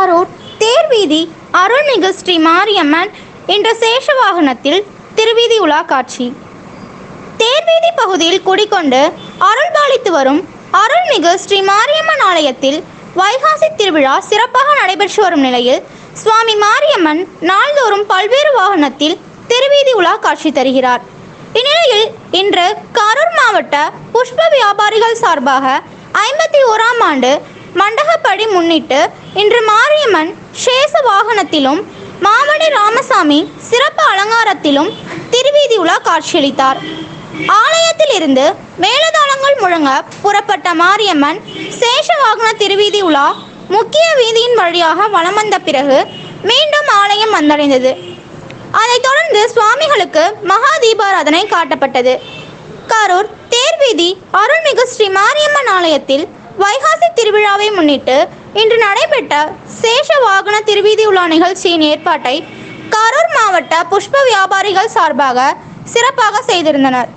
கரூர் தேர்வீதி அருள்மிகு ஸ்ரீ மாரியம்மன் என்ற சேஷ வாகனத்தில் திருவீதி உலா காட்சி. தேர்வீதி பகுதியில் குடிக்கொண்டு அருள்பாலித்து வரும் அருள்மிகு ஸ்ரீ மாரியம்மன் ஆலயத்தில் வைகாசி திருவிழா சிறப்பாக நடைபெற்று வரும் நிலையில் சுவாமி மாரியம்மன் நாள்தோறும் பல்வேறு வாகனத்தில் திருவீதி உலா காட்சி தருகிறார். இந்நிலையில் இன்று கரூர் மாவட்ட புஷ்ப வியாபாரிகள் சார்பாக 51ஆம் ஆண்டு மண்டகப்படி முன்னிட்டு இன்று மாரியம்மன் சேஷ வாகனத்திலும் மாமணி ராமசாமி சிறப்பு அலங்காரத்திலும் திருவீதி உலா காட்சியளித்தார். ஆலயத்தில் இருந்து மேலதாளங்கள் முழங்க புறப்பட்ட மாரியம்மன் சேஷ வாகன திருவீதி உலா முக்கிய வீதியின் வழியாக வலம் வந்த பிறகு மீண்டும் ஆலயம் வந்தடைந்தது. அதைத் தொடர்ந்து சுவாமிகளுக்கு மகா தீபாராதனை காட்டப்பட்டது. கரூர் தேர்வீதி அருள்மிகு ஸ்ரீ மாரியம்மன் ஆலயத்தில் வைகாசி திருவிழாவை முன்னிட்டு இன்று நடைபெற்ற சேஷ வாகன திருவீதி உலா நிகழ்ச்சியின் ஏற்பாட்டை கரூர் மாவட்ட புஷ்ப வியாபாரிகள் சார்பாக சிறப்பாக செய்திருந்தனர்.